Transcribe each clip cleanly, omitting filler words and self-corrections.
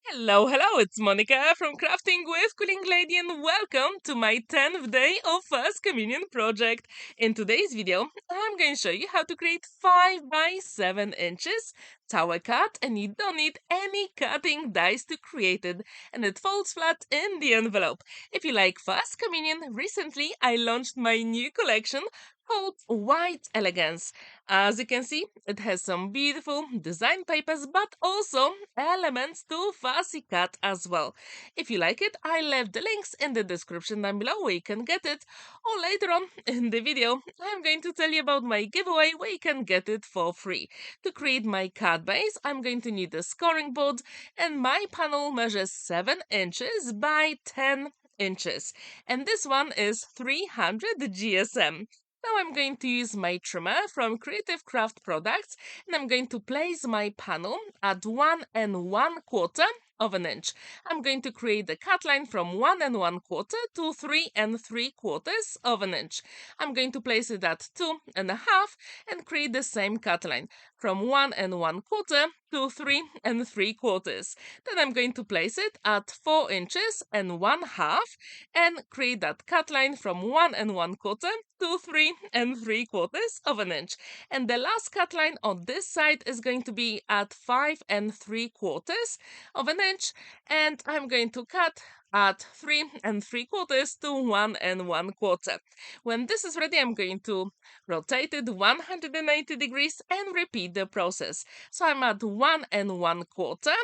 Hello, it's Monica from Crafting with Quilling Lady and welcome to my 10th day of First Communion project. In today's video, I'm going to show you how to create 5 by 7 inches tower cut, and you don't need any cutting dies to create it, and it folds flat in the envelope. If you like First Communion, recently I launched my new collection called White Elegance. As you can see, it has some beautiful design papers, but also elements to fussy cut as well. If you like it, I left the links in the description down below where you can get it. Or later on in the video, I'm going to tell you about my giveaway where you can get it for free. To create my cut base, I'm going to need a scoring board, and my panel measures 7 inches by 10 inches. And this one is 300 GSM. Now I'm going to use my trimmer from Creative Craft Products, and I'm going to place my panel at 1 1/4 of an inch. I'm going to create the cut line from 1 1/4 to 3 3/4 of an inch. I'm going to place it at 2 1/2 and create the same cut line from 1 1/4 to 3 3/4. Then I'm going to place it at 4 inches and 1/2 and create that cut line from 1 1/4 to 3 3/4 of an inch. And the last cut line on this side is going to be at 5 3/4 of an inch, and I'm going to cut at 3 3/4 to 1 1/4. When this is ready, I'm going to rotate it 180 degrees and repeat the process. So I'm at 1 1/4.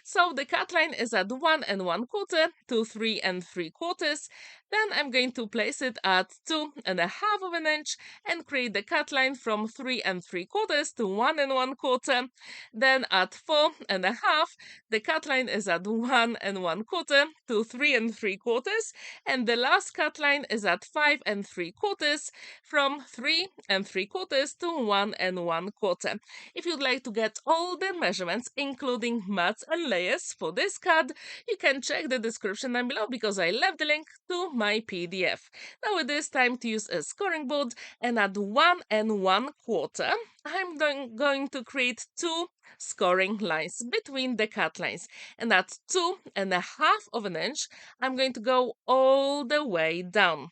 So the cut line is at 1 1/4 to 3 3/4. Then I'm going to place it at 2 1/2 of an inch and create the cut line from 3 3/4 to 1 1/4. Then at 4 1/2, the cut line is at 1 1/4 to 3 3/4, and the last cut line is at 5 3/4 from 3 3/4 to 1 1/4. If you'd like to get all the measurements, including mats and layers for this card, you can check the description down below because I left the link to my PDF. Now it is time to use a scoring board, and at 1 1/4, I'm going to create 2 scoring lines between the cut lines, and at 2 1/2 of an inch, I'm going to go all the way down.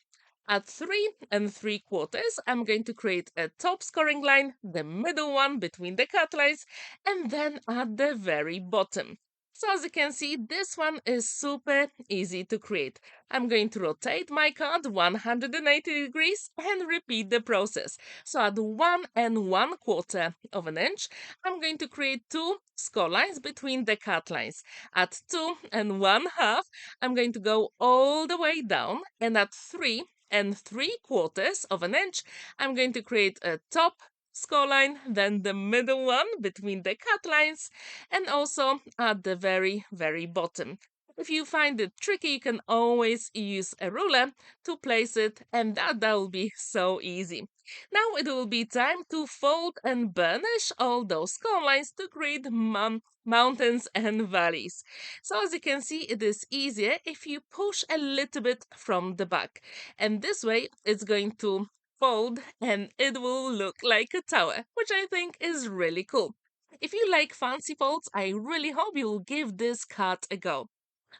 At 3 3/4, I'm going to create a top scoring line, the middle one between the cut lines, and then at the very bottom. So as you can see, this one is super easy to create. I'm going to rotate my card 180 degrees and repeat the process. So at 1 1/4 of an inch, I'm going to create 2 score lines between the cut lines. At 2 1/2, I'm going to go all the way down, and at 3 3/4 of an inch, I'm going to create a top score line, then the middle one between the cut lines, and also at the very bottom. If you find it tricky, you can always use a ruler to place it, and that will be so easy. Now it will be time to fold and burnish all those score lines to create mountains and valleys. So as you can see, it is easier if you push a little bit from the back, and this way it's going to fold and it will look like a tower, which I think is really cool. If you like fancy folds, I really hope you'll give this card a go.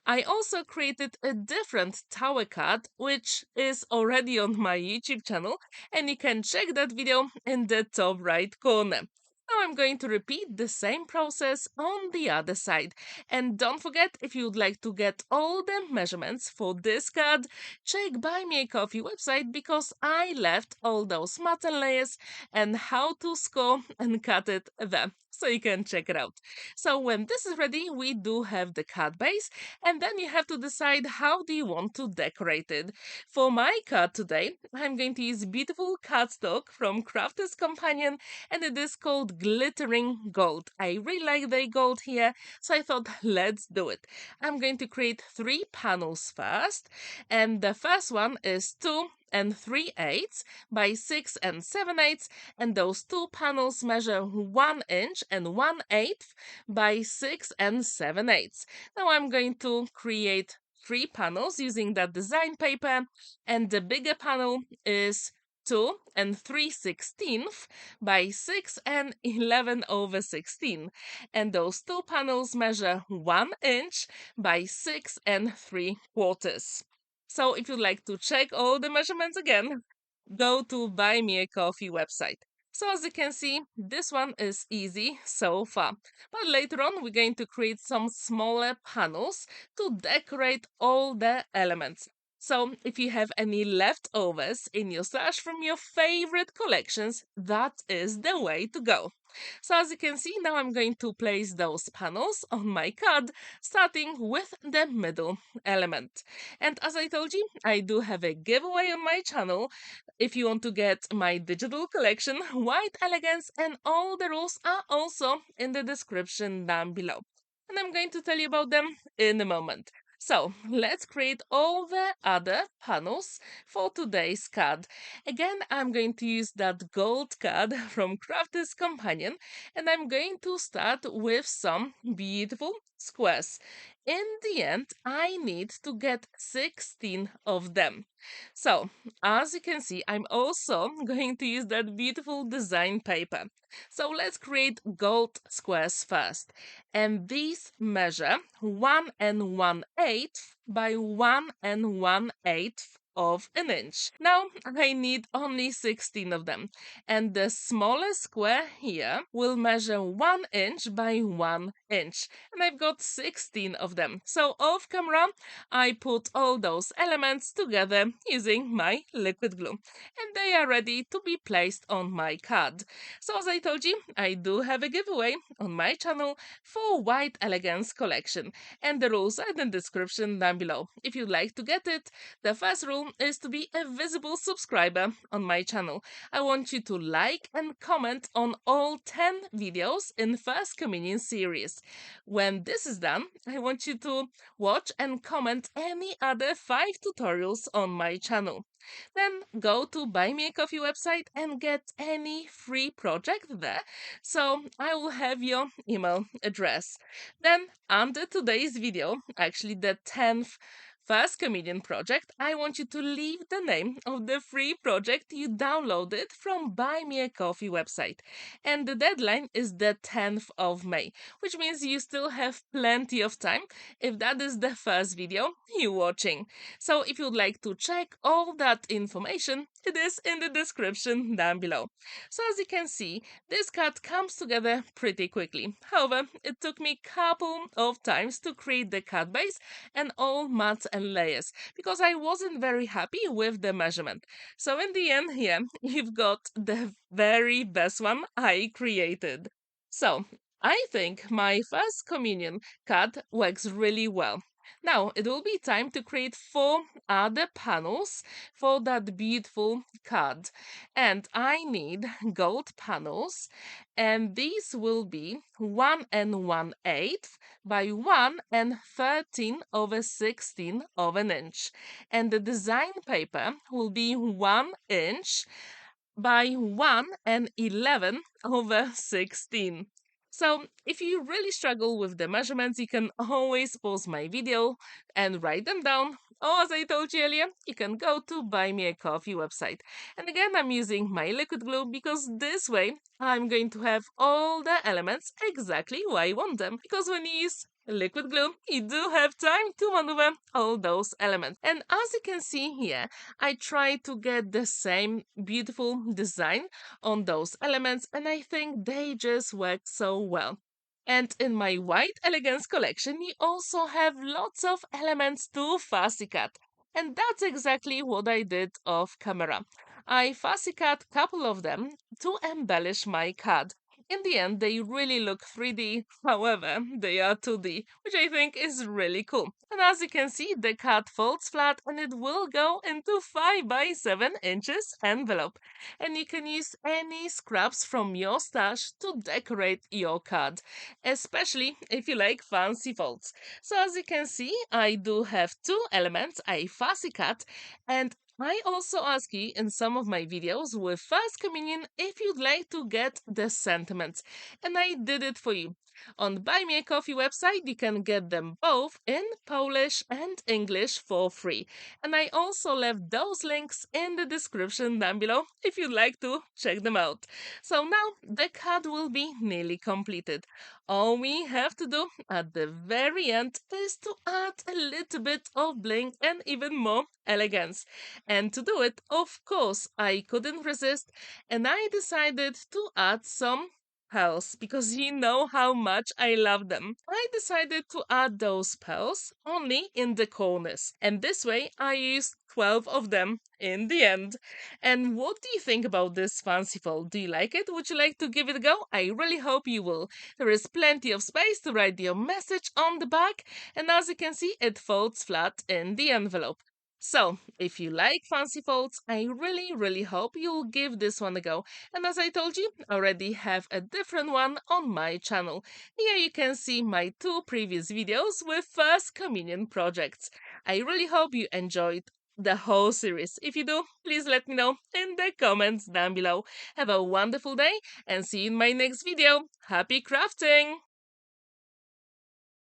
I also created a different tower card, which is already on my YouTube channel, and you can check that video in the top right corner. Now I'm going to repeat the same process on the other side. And don't forget, if you'd like to get all the measurements for this card, check Buy Me a Coffee website because I left all those matte layers and how to score and cut it there. So you can check it out. So when this is ready, we do have the card base, and then you have to decide how do you want to decorate it. For my card today, I'm going to use beautiful cardstock from Crafter's Companion, and it is called Glittering Gold. I really like the gold here, so I thought let's do it. I'm going to create 3 panels first, and the first one is 2 3/8 by 6 7/8, and those 2 panels measure 1 inch and 1/8 by 6 7/8. Now I'm going to create 3 panels using that design paper, and the bigger panel is 2 and 3/16 by 6 and 11/16. And those two panels measure 1 inch by 6 and 3/4. So if you'd like to check all the measurements again, go to Buy Me a Coffee website. So as you can see, this one is easy so far. But later on, we're going to create some smaller panels to decorate all the elements. So if you have any leftovers in your stash from your favorite collections, that is the way to go. So as you can see, now I'm going to place those panels on my card, starting with the middle element. And as I told you, I do have a giveaway on my channel. If you want to get my digital collection, White Elegance, and all the rules are also in the description down below. And I'm going to tell you about them in a moment. So let's create all the other panels for today's card. Again, I'm going to use that gold card from Crafter's Companion, and I'm going to start with some beautiful squares. In the end, I need to get 16 of them. So, as you can see, I'm also going to use that beautiful design paper. So let's create gold squares first. And these measure 1 and 1/8 by 1 and 1/8 of an inch. Now I need only 16 of them. And the smallest square here will measure 1 inch by 1 inch. And I've got 16 of them. So off camera, I put all those elements together using my liquid glue. And they are ready to be placed on my card. So as I told you, I do have a giveaway on my channel for White Elegance collection. And the rules are in the description down below. If you'd like to get it, the first rule is to be a visible subscriber on my channel. I want you to like and comment on all 10 videos in First Communion series. When this is done, I want you to watch and comment any other 5 tutorials on my channel. Then go to Buy Me a Coffee website and get any free project there. So I will have your email address. Then under today's video, actually the 10th First Communion project, I want you to leave the name of the free project you downloaded from Buy Me a Coffee website. And the deadline is the 10th of May, which means you still have plenty of time if that is the first video you're watching. So if you'd like to check all that information, it is in the description down below. So as you can see, this card comes together pretty quickly. However, it took me a couple of times to create the card base and all mats and layers because I wasn't very happy with the measurement. So in the end here, you've got the very best one I created. So I think my First Communion card works really well. Now it will be time to create 4 other panels for that beautiful card. And I need gold panels, and these will be 1 and 1/8 by 1 and 13/16 of an inch. And the design paper will be 1 inch by 1 and 11/16. So if you really struggle with the measurements, you can always pause my video and write them down. Or as I told you earlier, you can go to Buy Me a Coffee website. And again, I'm using my liquid glue because this way I'm going to have all the elements exactly where I want them. Because when you use liquid glue, you do have time to maneuver all those elements. And as you can see here, I try to get the same beautiful design on those elements, and I think they just work so well. And in my White Elegance collection, you also have lots of elements to fussy cut. And that's exactly what I did off camera. I fussy cut a couple of them to embellish my card. In the end, they really look 3D, however, they are 2D, which I think is really cool. And as you can see, the card folds flat and it will go into 5 by 7 inches envelope. And you can use any scraps from your stash to decorate your card, especially if you like fancy folds. So as you can see, I do have 2 elements I fussy cut, and I also ask you in some of my videos with First Communion if you'd like to get the sentiments, and I did it for you. On Buy Me a Coffee website, you can get them both in Polish and English for free. And I also left those links in the description down below if you'd like to check them out. So now the card will be nearly completed. All we have to do at the very end is to add a little bit of bling and even more elegance. And to do it, of course, I couldn't resist and I decided to add some pearls because you know how much I love them. I decided to add those pearls only in the corners, and this way I used 12 of them in the end. And what do you think about this fanciful? Do you like it? Would you like to give it a go? I really hope you will. There is plenty of space to write your message on the back, and as you can see, it folds flat in the envelope. So, if you like fancy folds, I really hope you'll give this one a go. And as I told you, I already have a different one on my channel. Here you can see my 2 previous videos with First Communion projects. I really hope you enjoyed the whole series. If you do, please let me know in the comments down below. Have a wonderful day and see you in my next video. Happy crafting!